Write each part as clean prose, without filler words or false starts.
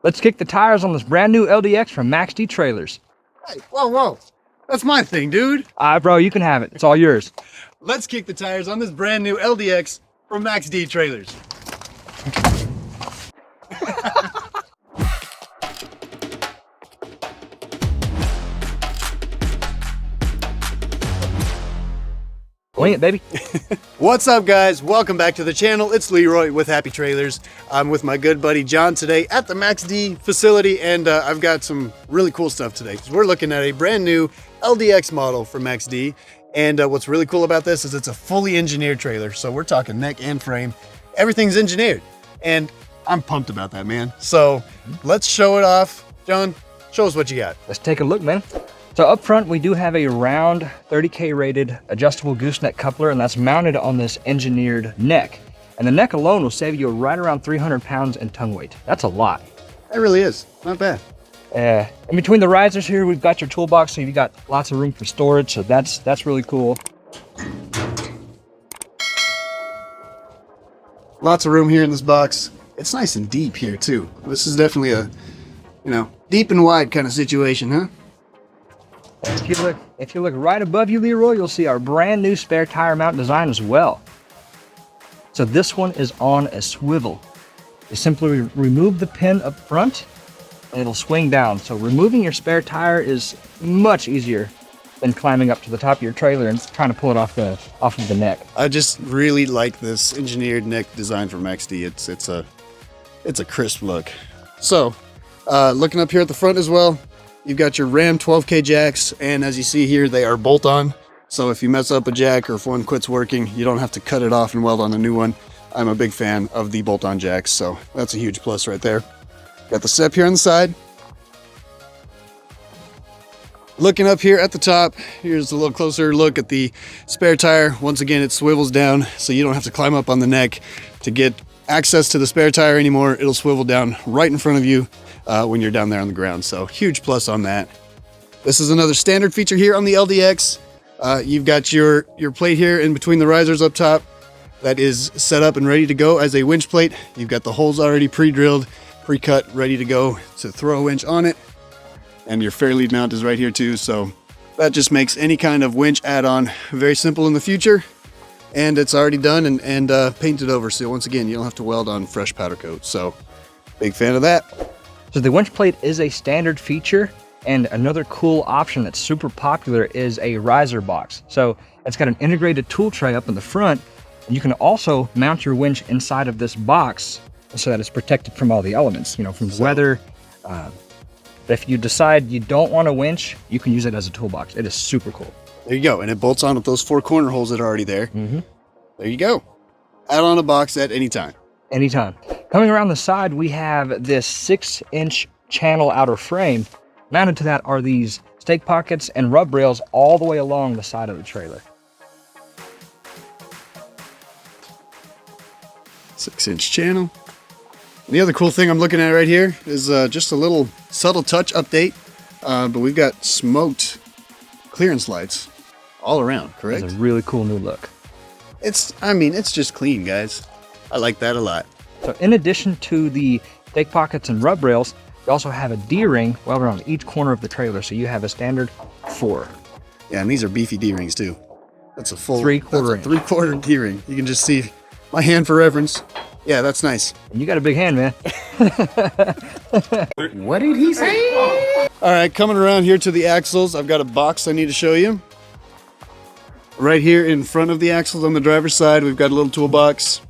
Let's kick the tires on this brand new LDX from MAXX-D trailers. Hey, whoa. That's my thing, dude. Bro, you can have it. It's all yours. Let's kick the tires on this brand new LDX from MAXX-D trailers. Wing it, baby. What's up, guys? Welcome back to the channel. It's Leroy with Happy Trailers. I'm with my good buddy John today at the MAXX-D facility, and I've got some really cool stuff today. We're looking at a brand new LDX model from MAXX-D, and what's really cool about this is it's a fully engineered trailer. So we're talking neck and frame. Everything's engineered, and I'm pumped about that, man. So let's show it off. John, show us what you got. Let's take a look, man. So up front, we do have a round 30K rated adjustable gooseneck coupler, and that's mounted on this engineered neck. And the neck alone will save you right around 300 pounds in tongue weight. That's a lot. That really is, not bad. In between the risers here, we've got your toolbox, so you've got lots of room for storage, so that's really cool. Lots of room here in this box. It's nice and deep here too. This is definitely a, deep and wide kind of situation, huh? If you look right above you, Leroy, you'll see our brand new spare tire mount design as well. So this one is on a swivel. You simply remove the pin up front and it'll swing down. So removing your spare tire is much easier than climbing up to the top of your trailer and trying to pull it off of the neck. I just really like this engineered neck design from MAXX-D. It's a crisp look. So looking up here at the front as well, you've got your Ram 12K jacks, and as you see here, they are bolt-on. So if you mess up a jack or if one quits working, you don't have to cut it off and weld on a new one. I'm a big fan of the bolt-on jacks, so that's a huge plus right there. Got the step here on the side. Looking up here at the top, here's a little closer look at the spare tire. Once again, it swivels down, so you don't have to climb up on the neck to get access to the spare tire anymore. It'll swivel down right in front of you when you're down there on the ground. So huge plus on that. This is another standard feature here on the LDX. You've got your plate here in between the risers up top that is set up and ready to go as a winch plate. You've got the holes already pre-drilled, pre-cut, ready to go to throw a winch on it. And your fair lead mount is right here too. So that just makes any kind of winch add-on very simple in the future. And it's already done and painted over. So once again, you don't have to weld on fresh powder coat. So big fan of that. So the winch plate is a standard feature, and another cool option that's super popular is a riser box. So it's got an integrated tool tray up in the front, and you can also mount your winch inside of this box so that it's protected from all the elements, from weather. But if you decide you don't want a winch, you can use it as a toolbox. It is super cool. There you go, and it bolts on with those 4 corner holes that are already there. There you go. Add on a box at any time. Anytime. Coming around the side, we have this 6-inch channel outer frame. Mounted to that are these stake pockets and rub rails all the way along the side of the trailer. 6-inch channel. The other cool thing I'm looking at right here is just a little subtle touch update, but we've got smoked clearance lights all around, correct? It's a really cool new look. It's just clean, guys. I like that a lot. So in addition to the stake pockets and rub rails, you also have a D-ring welded on each corner of the trailer. So you have a standard 4. Yeah, and these are beefy D-rings too. That's a full 3/4 D-ring. You can just see my hand for reference. Yeah, that's nice. And you got a big hand, man. What did he say? All right, coming around here to the axles, I've got a box I need to show you. Right here in front of the axles on the driver's side, we've got a little toolbox.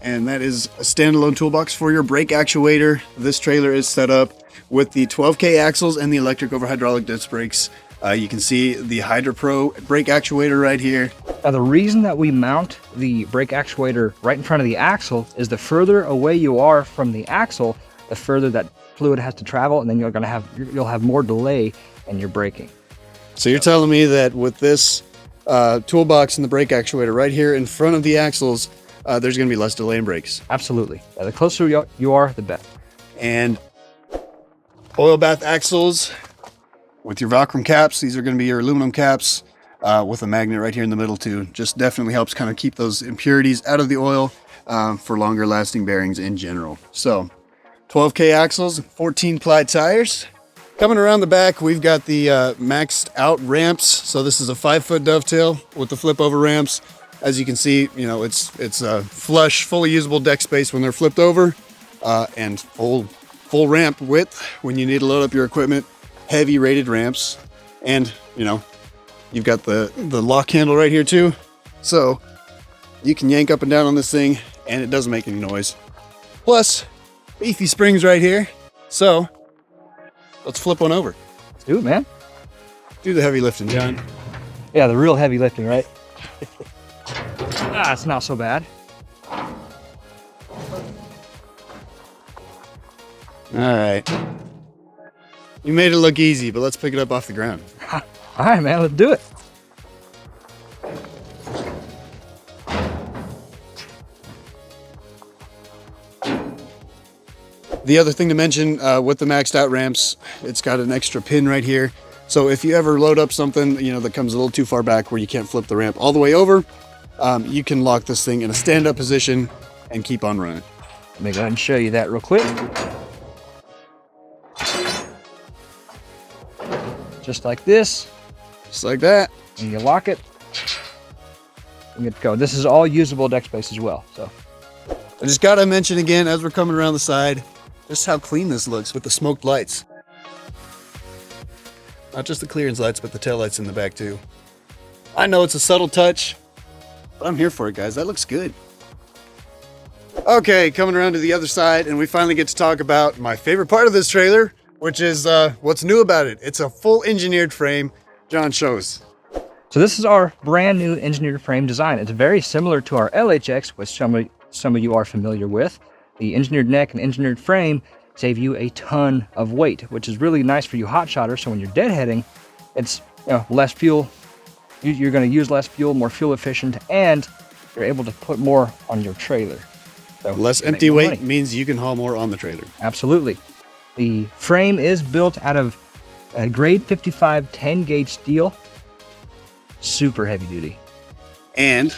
And that is a standalone toolbox for your brake actuator. This trailer is set up with the 12K axles and the electric over hydraulic disc brakes. You can see the Hydra Pro brake actuator right here. Now the reason that we mount the brake actuator right in front of the axle is the further away you are from the axle, the further that fluid has to travel, and then you'll have more delay in your braking. So you're telling me that with this toolbox and the brake actuator right here in front of the axles, there's going to be less delay in brakes? Absolutely. Yeah, the closer you are, the better. And oil bath axles with your Valcrum caps. These are going to be your aluminum caps with a magnet right here in the middle too. Just definitely helps kind of keep those impurities out of the oil for longer lasting bearings in general. So 12K axles, 14 ply tires. Coming around the back, we've got the MAXX-D Out Ramps. So this is a 5-foot dovetail with the flip over ramps. As you can see, you know, it's a flush, fully usable deck space when they're flipped over, and full ramp width when you need to load up your equipment. Heavy rated ramps, and you know, you've got the lock handle right here too, so you can yank up and down on this thing, and it doesn't make any noise. Plus, beefy springs right here. So let's flip one over. Let's do it, man. Do the heavy lifting, John. Yeah, the real heavy lifting, right? It's not so bad. All right. You made it look easy, but let's pick it up off the ground. All right, man, let's do it. The other thing to mention with the MAXX-D Out Ramps, it's got an extra pin right here. So if you ever load up something, you know, that comes a little too far back where you can't flip the ramp all the way over, you can lock this thing in a stand-up position and keep on running. Let me go ahead and show you that real quick. Just like this. Just like that. And you lock it. And get to go. This is all usable deck space as well. So I just gotta mention again, as we're coming around the side, just how clean this looks with the smoked lights. Not just the clearance lights, but the tail lights in the back too. I know it's a subtle touch, but I'm here for it, guys. That looks good. Okay, coming around to the other side, and we finally get to talk about my favorite part of this trailer, which is what's new about it. It's a full engineered frame. John, show us. So this is our brand new engineered frame design. It's very similar to our LHX, which some of you are familiar with. The engineered neck and engineered frame save you a ton of weight, which is really nice for you hotshotters. So when you're deadheading, it's less fuel. You're going to use less fuel, more fuel efficient, and you're able to put more on your trailer. So less empty weight means you can haul more on the trailer. Absolutely. The frame is built out of a grade 55 10 gauge steel. Super heavy duty. And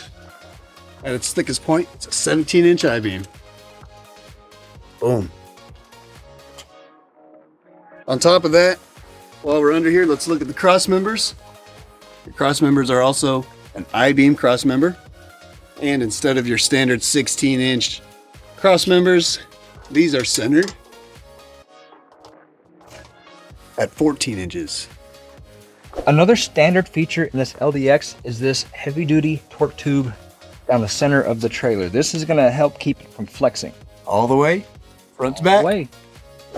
at its thickest point, it's a 17-inch I-beam. Boom. On top of that, while we're under here, let's look at the cross members. The cross members are also an I-beam cross member. And instead of your standard 16-inch cross members, these are centered at 14 inches. Another standard feature in this LDX is this heavy duty torque tube down the center of the trailer. This is going to help keep it from flexing. All the way, front to back.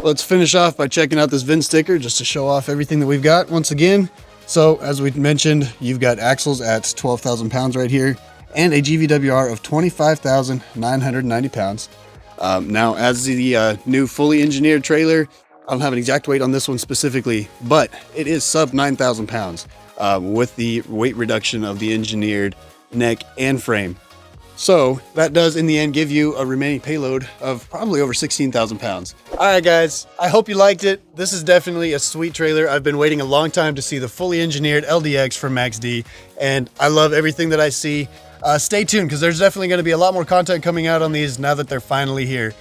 Let's finish off by checking out this VIN sticker just to show off everything that we've got once again. So as we mentioned, you've got axles at 12,000 pounds right here and a GVWR of 25,990 pounds. Now, as the new fully engineered trailer, I don't have an exact weight on this one specifically, but it is sub 9,000 pounds with the weight reduction of the engineered neck and frame. So that does in the end give you a remaining payload of probably over 16,000 pounds. All right, guys, I hope you liked it. This is definitely a sweet trailer. I've been waiting a long time to see the fully engineered LDX from MAXX-D, and I love everything that I see. Stay tuned, because there's definitely going to be a lot more content coming out on these now that they're finally here.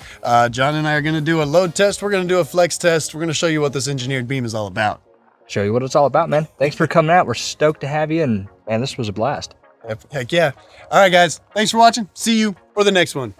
John and I are going to do a load test. We're going to do a flex test. We're going to show you what this engineered beam is all about. Show you what it's all about, man. Thanks for coming out. We're stoked to have you, and man, this was a blast. Heck yeah. All right, guys. Thanks for watching. See you for the next one.